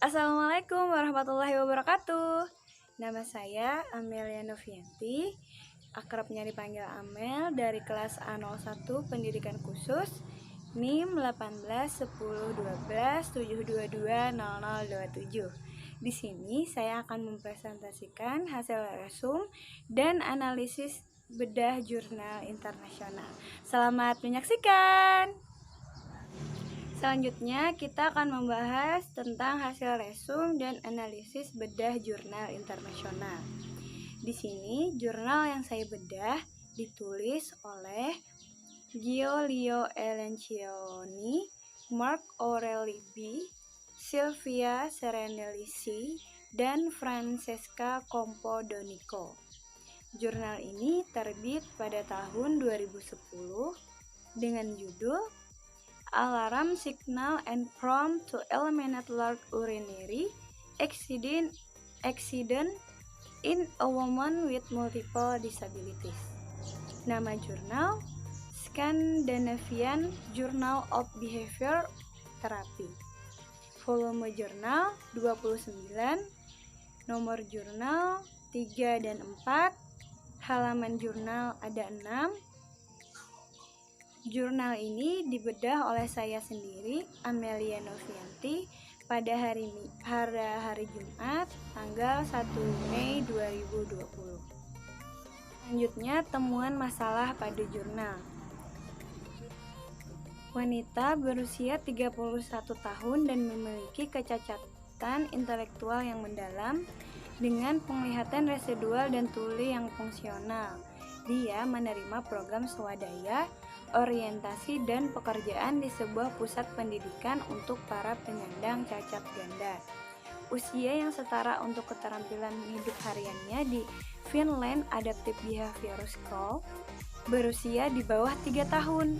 Assalamualaikum warahmatullahi wabarakatuh. Nama saya Amelia Novianti, akrabnya dipanggil Amel, dari kelas A01 Pendidikan Khusus, NIM 18 10 12 722 0027. Di sini saya akan mempresentasikan hasil resum dan analisis bedah jurnal internasional. Selamat menyaksikan. Selanjutnya kita akan membahas tentang hasil resum dan analisis bedah jurnal internasional. Di sini jurnal yang saya bedah ditulis oleh Giulio Elencioni, Mark Aureli B, Silvia Serenelisi, dan Francesca Compodonico. Jurnal ini terbit pada tahun 2010 dengan judul Alarm Signal and Prompt to Eliminate Large Urinary Accident in a Woman with Multiple Disabilities. Nama jurnal Scandinavian Journal of Behavior Therapy. Volume jurnal 29, nomor jurnal 3 dan 4, halaman jurnal ada 6. Jurnal ini dibedah oleh saya sendiri, Amelia Novianti, pada hari Jumat, tanggal 1 Mei 2020. Selanjutnya, temuan masalah pada jurnal. Wanita berusia 31 tahun dan memiliki kecacatan intelektual yang mendalam dengan penglihatan residual dan tuli yang fungsional. Dia menerima program swadaya, orientasi dan pekerjaan di sebuah pusat pendidikan untuk para penyandang cacat ganda. Usia yang setara untuk keterampilan hidup hariannya di Finland Adaptive Behavior School, berusia di bawah 3 tahun.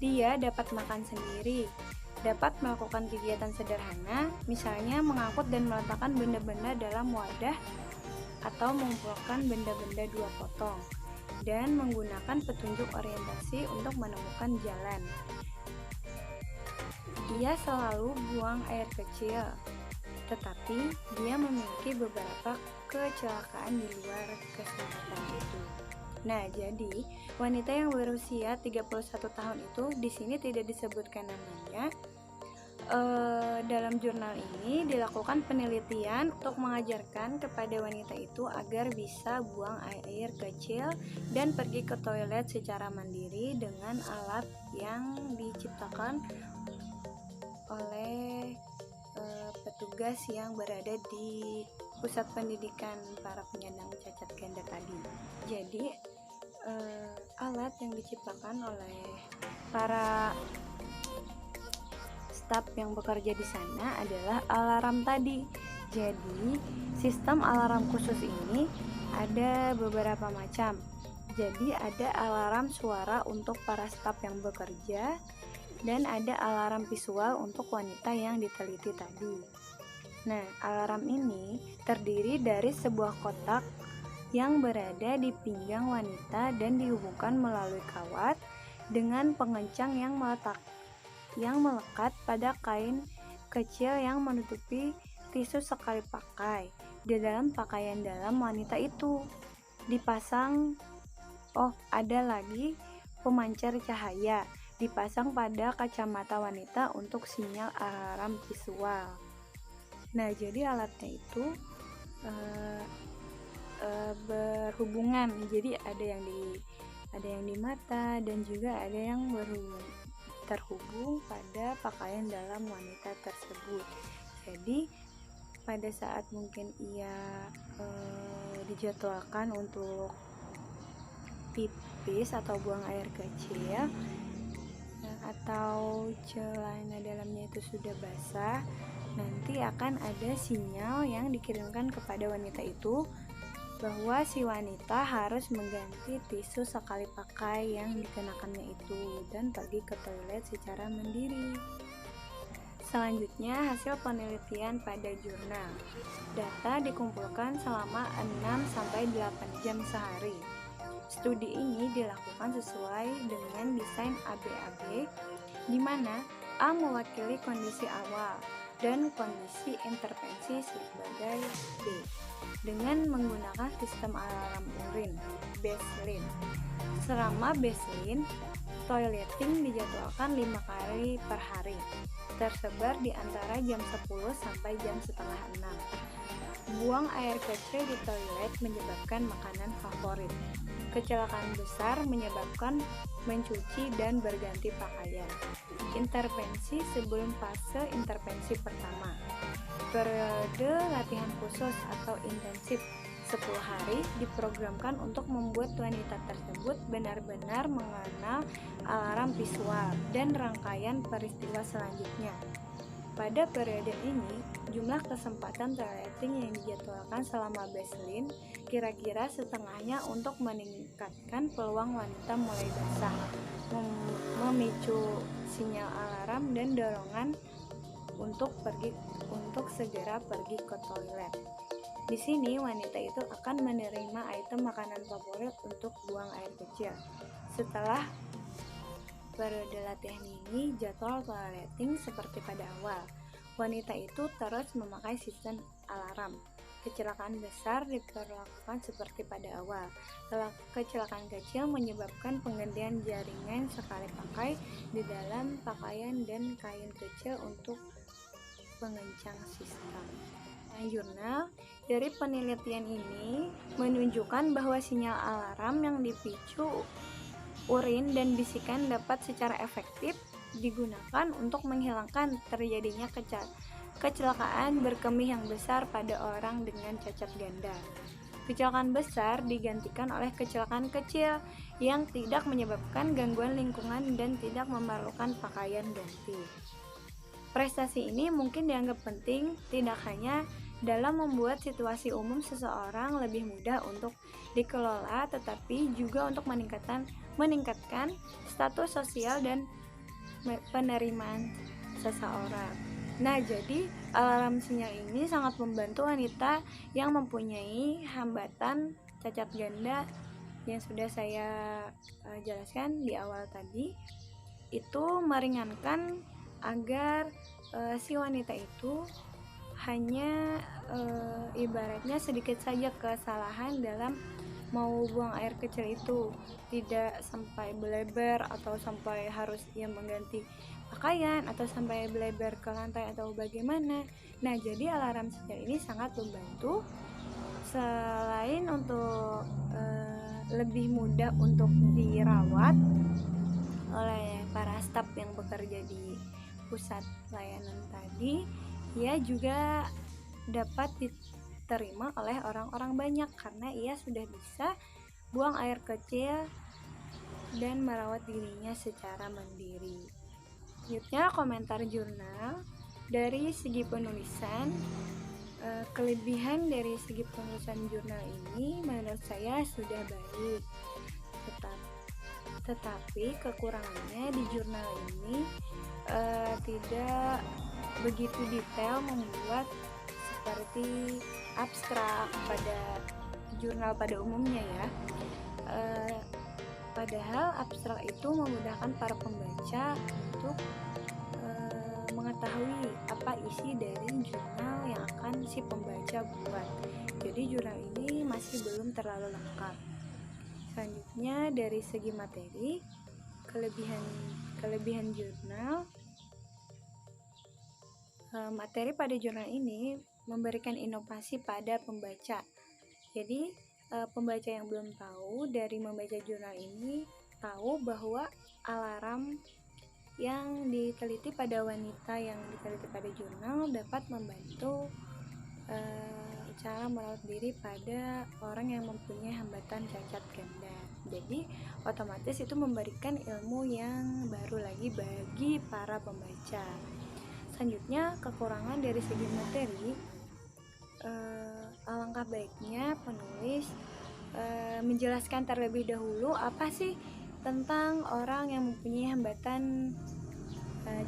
Dia dapat makan sendiri, dapat melakukan kegiatan sederhana, misalnya mengangkut dan meletakkan benda-benda dalam wadah atau mengumpulkan benda-benda 2 potong, dan menggunakan petunjuk orientasi untuk menemukan jalan. Dia selalu buang air kecil, tetapi dia memiliki beberapa kecelakaan di luar kesempatan itu. Nah, jadi wanita yang berusia 31 tahun itu di sini tidak disebutkan namanya. Dalam jurnal ini dilakukan penelitian untuk mengajarkan kepada wanita itu agar bisa buang air kecil dan pergi ke toilet secara mandiri dengan alat yang diciptakan oleh petugas yang berada di pusat pendidikan para penyandang cacat ganda tadi. Jadi alat yang diciptakan oleh para staf yang bekerja di sana adalah alarm tadi. Jadi, sistem alarm khusus ini ada beberapa macam. Jadi, ada alarm suara untuk para staf yang bekerja dan ada alarm visual untuk wanita yang diteliti tadi. Nah, alarm ini terdiri dari sebuah kotak yang berada di pinggang wanita dan dihubungkan melalui kawat dengan pengencang yang melekat pada kain kecil yang menutupi tisu sekali pakai di dalam pakaian dalam wanita itu. Ada lagi pemancar cahaya dipasang pada kacamata wanita untuk sinyal alarm visual. Nah, jadi alatnya itu berhubungan. Jadi ada yang di mata dan juga ada yang terhubung pada pakaian dalam wanita tersebut. Jadi pada saat mungkin ia dijadwalkan untuk pipis atau buang air kecil, atau celana dalamnya itu sudah basah, nanti akan ada sinyal yang dikirimkan kepada wanita itu bahwa si wanita harus mengganti tisu sekali pakai yang dikenakannya itu dan pergi ke toilet secara mandiri. Selanjutnya, hasil penelitian pada jurnal. Data dikumpulkan selama 6-8 jam sehari. Studi ini dilakukan sesuai dengan desain ABAB, di mana A mewakili kondisi awal, dan kondisi intervensi sebagai B dengan menggunakan sistem alarm urin baseline. Selama baseline, toileting dijadwalkan 5 kali per hari, tersebar di antara jam 10 sampai jam setengah 6. Buang air kecil di toilet menyebabkan makanan favorit. Kecelakaan besar menyebabkan mencuci dan berganti pakaian. Intervensi sebelum fase intervensi pertama. Periode latihan khusus atau intensif 10 hari diprogramkan untuk membuat wanita tersebut benar-benar mengenal alarm visual dan rangkaian peristiwa selanjutnya. Pada periode ini, jumlah kesempatan toileting yang dijadwalkan selama baseline kira-kira setengahnya untuk meningkatkan peluang wanita mulai basah, memicu sinyal alarm dan dorongan untuk segera pergi ke toilet. Di sini wanita itu akan menerima item makanan favorit untuk buang air kecil. Setelah periode latihan ini, jadwal toileting seperti pada awal. Wanita itu terus memakai sistem alarm. Kecelakaan besar diperlakukan seperti pada awal. Kecelakaan kecil menyebabkan penggantian jaringan sekali pakai di dalam pakaian dan kain kecil untuk pengencang sistem. Jurnal dari penelitian ini menunjukkan bahwa sinyal alarm yang dipicu urin dan bisikan dapat secara efektif digunakan untuk menghilangkan terjadinya kecelakaan berkemih yang besar pada orang dengan cacat ganda. Kecelakaan besar digantikan oleh kecelakaan kecil yang tidak menyebabkan gangguan lingkungan dan tidak memerlukan pakaian ganti. Prestasi ini mungkin dianggap penting tidak hanya dalam membuat situasi umum seseorang lebih mudah untuk dikelola, tetapi juga untuk meningkatkan status sosial dan penerimaan seseorang. Nah, jadi alarm sinyal ini sangat membantu wanita yang mempunyai hambatan cacat ganda yang sudah saya jelaskan di awal tadi. Itu meringankan agar si wanita itu hanya ibaratnya sedikit saja kesalahan dalam mau buang air kecil itu, tidak sampai beleber atau sampai harus ia mengganti pakaian atau sampai beleber ke lantai atau bagaimana. Nah, jadi alarm sinyal ini sangat membantu selain untuk lebih mudah untuk dirawat oleh para staf yang bekerja di pusat layanan tadi, ia juga dapat diterima oleh orang-orang banyak karena ia sudah bisa buang air kecil dan merawat dirinya secara mandiri. Selanjutnya komentar jurnal. Dari segi penulisan, kelebihan dari segi penulisan jurnal ini menurut saya sudah baik, tetapi kekurangannya di jurnal ini tidak begitu detail, membuat seperti abstrak pada jurnal pada umumnya ya. Padahal abstrak itu memudahkan para pembaca untuk mengetahui apa isi dari jurnal yang akan si pembaca buat. Jadi jurnal ini masih belum terlalu lengkap. Selanjutnya dari segi materi, kelebihan jurnal. Materi pada jurnal ini memberikan inovasi pada pembaca. Jadi pembaca yang belum tahu dari membaca jurnal ini tahu bahwa alarm yang diteliti pada wanita yang diteliti pada jurnal dapat membantu cara merawat diri pada orang yang mempunyai hambatan cacat ganda. Jadi otomatis itu memberikan ilmu yang baru lagi bagi para pembaca. Selanjutnya kekurangan dari segi materi, alangkah baiknya penulis menjelaskan terlebih dahulu apa sih tentang orang yang mempunyai hambatan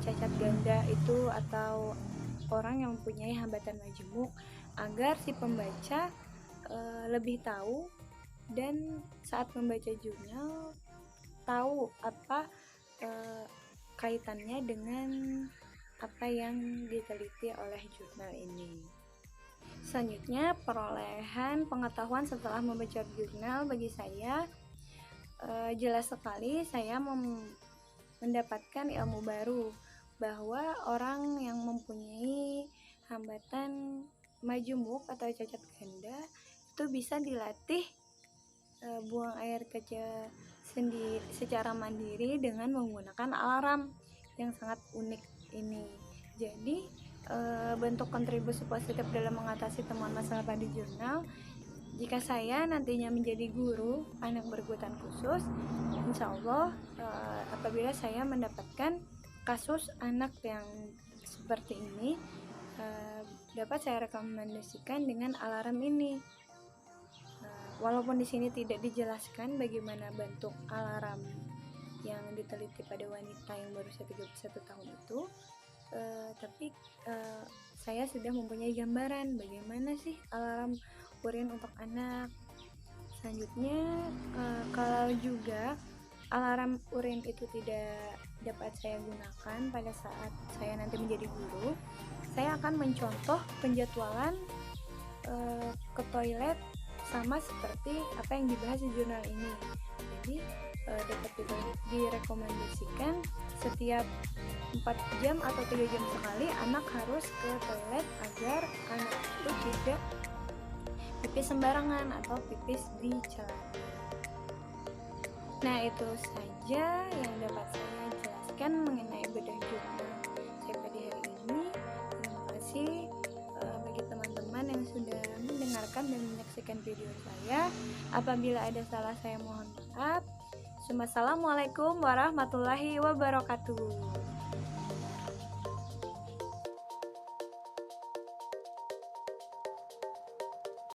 cacat ganda itu atau orang yang mempunyai hambatan majemuk, agar si pembaca lebih tahu dan saat membaca jurnal tahu apa kaitannya dengan apa yang diteliti oleh jurnal ini. Selanjutnya, perolehan pengetahuan setelah membaca jurnal bagi saya jelas sekali saya mendapatkan ilmu baru bahwa orang yang mempunyai hambatan majemuk atau cacat ganda itu bisa dilatih buang air kecil sendiri secara mandiri dengan menggunakan alarm yang sangat unik ini. Jadi bentuk kontribusi positif dalam mengatasi temuan masalah pada jurnal, jika saya nantinya menjadi guru anak berkebutuhan khusus, insya Allah apabila saya mendapatkan kasus anak yang seperti ini, dapat saya rekomendasikan dengan alarm ini. Walaupun di sini tidak dijelaskan bagaimana bentuk alarm yang diteliti pada wanita yang berusia 31 tahun itu, tapi saya sudah mempunyai gambaran bagaimana sih alarm urin untuk anak. Selanjutnya, kalau juga alarm urin itu tidak dapat saya gunakan pada saat saya nanti menjadi guru, saya akan mencontoh penjadwalan ke toilet sama seperti apa yang dibahas di jurnal ini. Jadi dapat direkomendasikan setiap 4 jam atau 3 jam sekali anak harus ke toilet agar anak itu tidak pipis sembarangan atau pipis di celana. Nah, itu saja yang dapat saya jelaskan mengenai bedah jurnal saya pada hari ini. Terima kasih bagi teman-teman yang sudah mendengarkan dan menyaksikan video saya. Apabila ada salah, saya mohon maaf. Assalamualaikum warahmatullahi wabarakatuh.